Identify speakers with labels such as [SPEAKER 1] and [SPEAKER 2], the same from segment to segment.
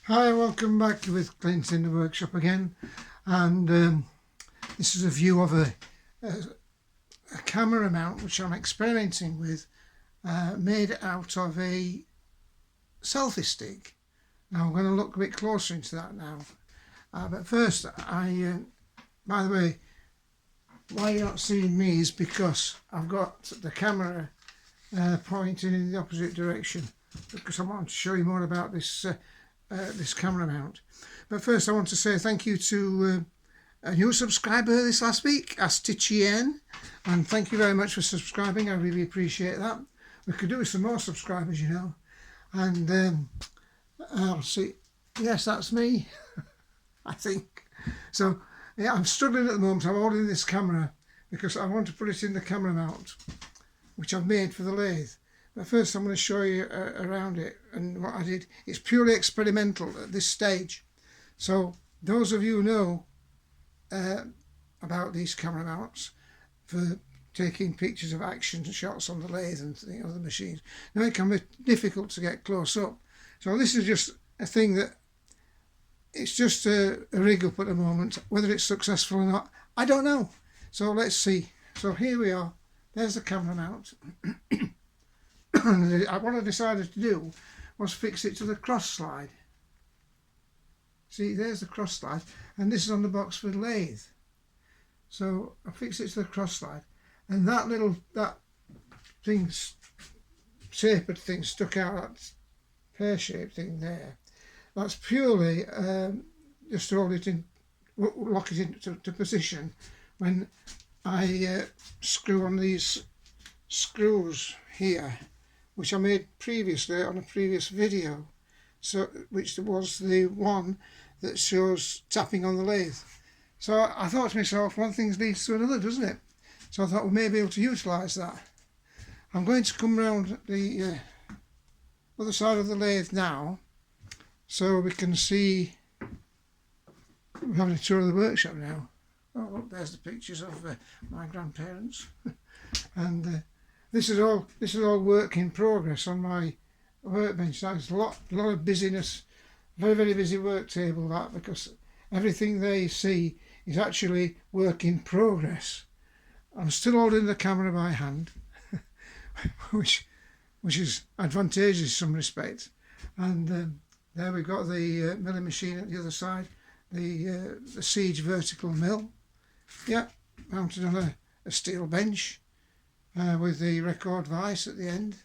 [SPEAKER 1] Hi, welcome back with Clint in the workshop again, and this is a view of a camera mount which I'm experimenting with, made out of a selfie stick. Now I'm going to look a bit closer into that now, but first by the way, why you're not seeing me is because I've got the camera pointing in the opposite direction, because I want to show you more about this this camera mount. But first I want to say thank you to a new subscriber this last week, Astitchien, and thank you very much for subscribing. I really appreciate that. We could do with some more subscribers, you know. And I'll see, yes, that's me. I think so. Yeah, I'm struggling at the moment. I'm holding this camera because I want to put it in the camera mount which I've made for the lathe. But first I'm going to show you around it and what I did. It's purely experimental at this stage. So those of you who know about these camera mounts for taking pictures of action shots on the lathe and other machines, now it can be difficult to get close up. So this is just a thing that it's just a rig up at the moment. Whether it's successful or not, I don't know. So let's see. So here we are. There's the camera mount. What I decided to do was fix it to the cross slide. See, there's the cross slide, and this is on the box for the lathe. So I fixed it to the cross slide, and that thing, tapered thing stuck out, that pear-shaped thing there. That's purely just to hold it in, lock it into position when I screw on these screws here, which I made previously on a previous video, so which was the one that shows tapping on the lathe. So I thought to myself, one thing leads to another, doesn't it? So I thought we may be able to utilise that. I'm going to come round the other side of the lathe now, so we can see. We're having a tour of the workshop now. Oh, look, there's the pictures of my grandparents, and this is all work in progress on my workbench. There's a lot of busyness, very busy work table, that, because everything they see is actually work in progress. I'm still holding the camera by hand, which is advantageous in some respects. And there we've got the milling machine at the other side, the Siege vertical mill. Yeah, mounted on a steel bench with the record vise at the end.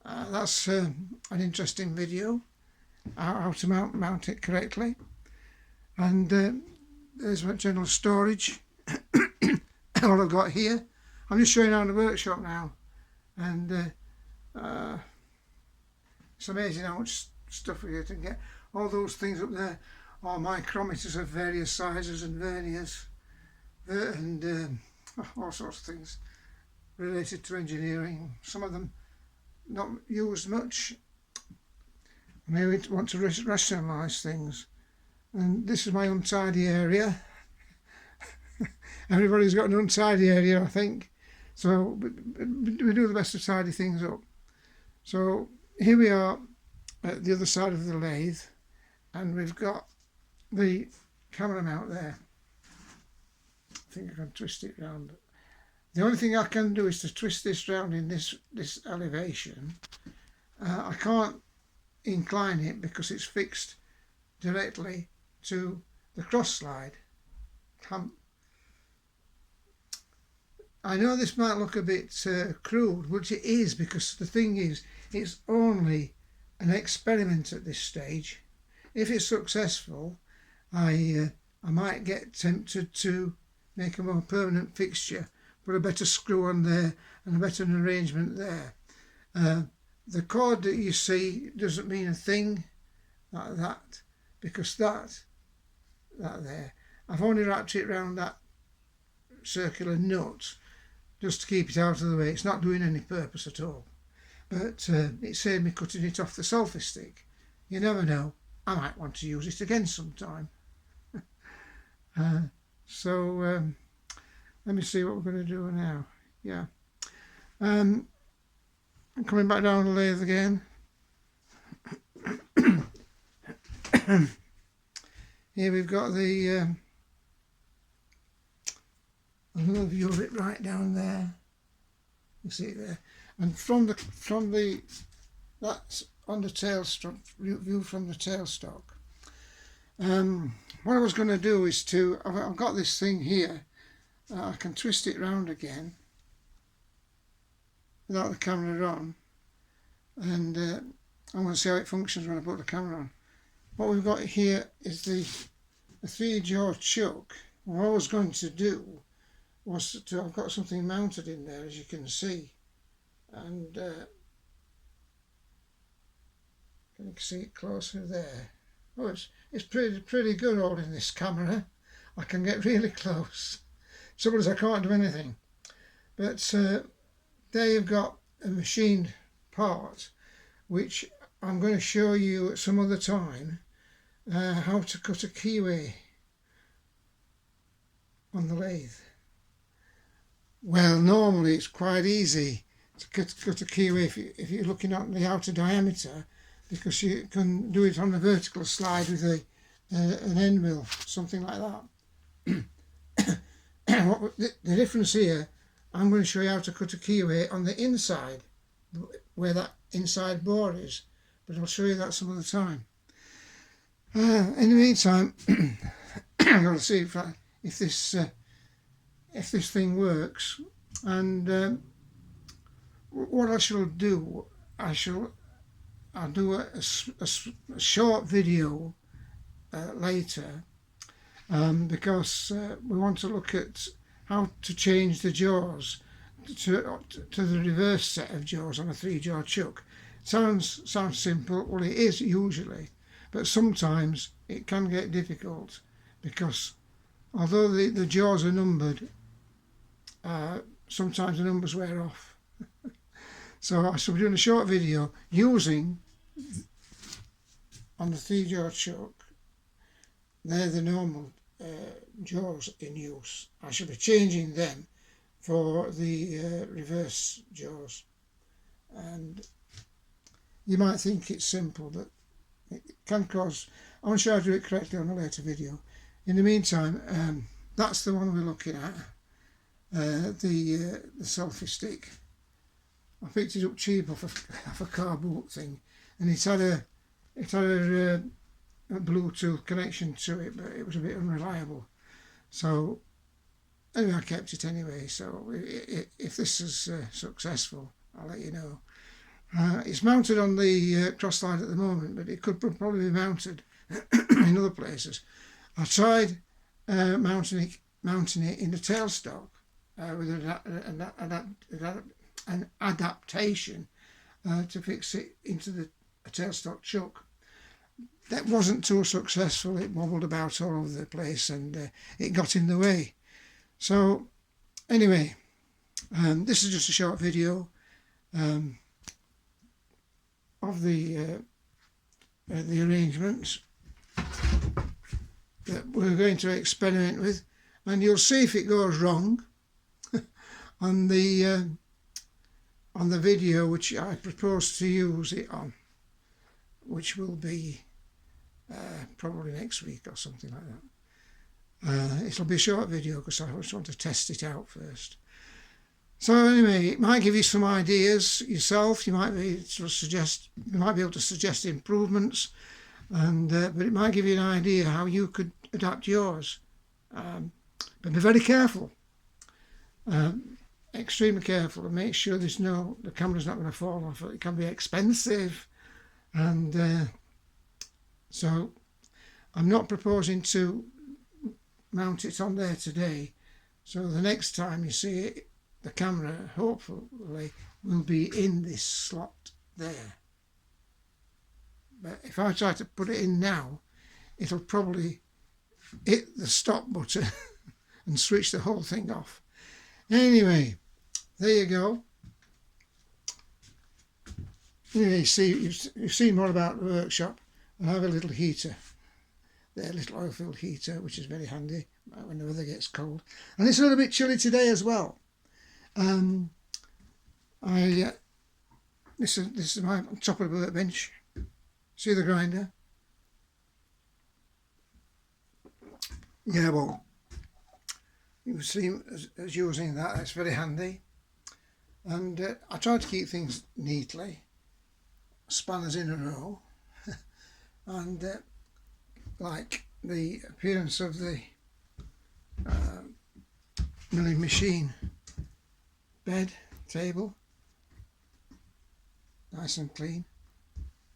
[SPEAKER 1] That's an interesting video, how to mount it correctly. And there's my general storage. What I've got here. I'm just showing around the workshop now, and it's amazing how much stuff we can get. All those things up there are micrometers of various sizes and verniers, and all sorts of things related to engineering. Some of them not used much. Maybe want to rationalise things. And this is my untidy area. Everybody's got an untidy area, I think. So we do the best to tidy things up. So here we are at the other side of the lathe, and we've got the camera mount there. I think I can twist it round. The only thing I can do is to twist this round in this elevation. I can't incline it because it's fixed directly to the cross slide. I know this might look a bit crude, which it is, because the thing is, it's only an experiment at this stage. If it's successful, I might get tempted to make a more permanent fixture, put a better screw on there and a better arrangement there. The cord that you see doesn't mean a thing like that, because that there, I've only wrapped it around that circular nut just to keep it out of the way. It's not doing any purpose at all, but it saved me cutting it off the selfie stick. You never know, I might want to use it again sometime. So let me see what we're going to do now. Yeah, I'm coming back down the lathe again. Here we've got the another view of it right down there. You see it there, and from the that's on the tailstock view from the tailstock. What I was going to do is I've got this thing here. I can twist it round again without the camera on, and I'm going to see how it functions when I put the camera on. What we've got here is the 3-jaw chuck. What I was going to do was I've got something mounted in there, as you can see, and can you see it closer there? Oh, it's pretty good holding this camera. I can get really close. Trouble is I can't do anything. But there you've got a machined part, which I'm going to show you at some other time how to cut a keyway on the lathe. Well, normally it's quite easy to cut a keyway if you're looking at the outer diameter, because you can do it on a vertical slide with an end mill, something like that. The difference here, I'm going to show you how to cut a keyway on the inside, where that inside bore is, but I'll show you that some other time. In the meantime, I'm going to see if this thing works, and what I shall do, I'll do a short video later, because we want to look at how to change the jaws to the reverse set of jaws on a 3-jaw chuck. Sounds simple. Well, it is usually, but sometimes it can get difficult, because although the jaws are numbered, sometimes the numbers wear off. So I shall be doing a short video using, on the 3-jaw chuck, they're the normal jaws in use. I shall be changing them for the reverse jaws. And you might think it's simple, but it can cause... I want to show you how to do it correctly on a later video. In the meantime, that's the one we're looking at, the Selfie Stick. I picked it up cheap off a car boot thing, and it had a Bluetooth connection to it, but it was a bit unreliable. So anyway, I kept it anyway. So if this is successful, I'll let you know. It's mounted on the cross slide at the moment, but it could probably be mounted in other places. I tried mounting it in the tailstock with an adaptation to fix it into a tailstock chuck. That wasn't too successful. It wobbled about all over the place, and it got in the way. So anyway, this is just a short video of the arrangements that we're going to experiment with, and you'll see if it goes wrong on the video which I propose to use it on, which will be probably next week or something like that. It'll be a short video because I just want to test it out first. So anyway, it might give you some ideas yourself. You might be able to suggest improvements, and but it might give you an idea how you could adapt yours. But be very careful, extremely careful, and make sure the camera's not going to fall off. It can be expensive, and so I'm not proposing to mount it on there today. So the next time you see it, the camera hopefully will be in this slot there. But if I try to put it in now, it'll probably hit the stop button and switch the whole thing off. Anyway, there you go. Anyway, you've seen more about the workshop. I have a little heater there, a little oil-filled heater, which is very handy when the weather gets cold. And it's a little bit chilly today as well. This is my top of the workbench. See the grinder? yeah, well, you see as using that, it's very handy. And I try to keep things neatly, spanners in a row, and like the appearance of the milling machine bed, table, nice and clean.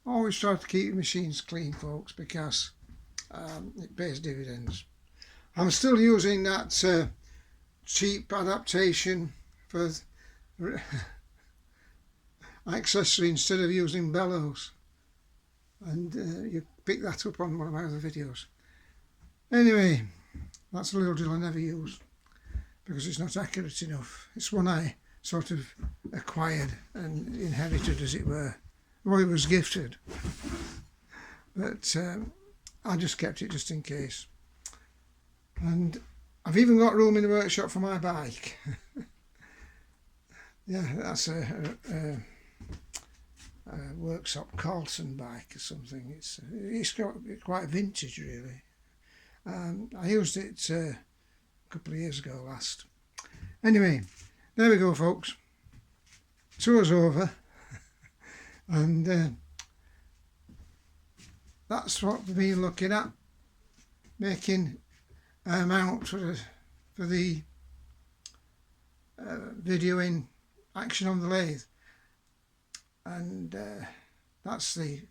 [SPEAKER 1] Always try to keep your machines clean, folks, because it pays dividends. I'm still using that cheap adaptation for accessory instead of using bellows, and you pick that up on one of my other videos. Anyway, that's a little drill I never use because it's not accurate enough. It's one I sort of acquired and inherited, as it were. Well, it was gifted, but I just kept it just in case. And I've even got room in the workshop for my bike. Yeah, that's a workshop Carlton bike or something. It's quite vintage, really. I used it a couple of years ago last. Anyway, there we go, folks. Tour's over, and that's what we've been looking at, making a mount for the video in action on the lathe, and that's the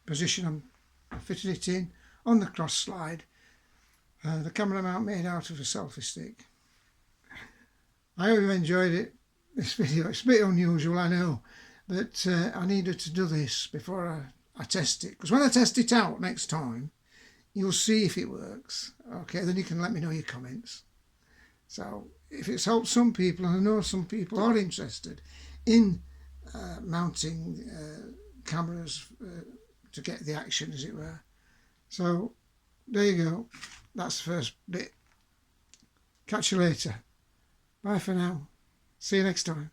[SPEAKER 1] position I'm fitting it in on the cross slide. The camera mount made out of a selfie stick. I hope you enjoyed it, this video. It's a bit unusual, I know, but I needed to do this before I test it, because when I test it out next time, you'll see if it works. Okay, then you can let me know your comments. So if it's helped some people, and I know some people are interested in mounting cameras to get the action, as it were. So there you go. That's the first bit. Catch you later. Bye for now. See you next time.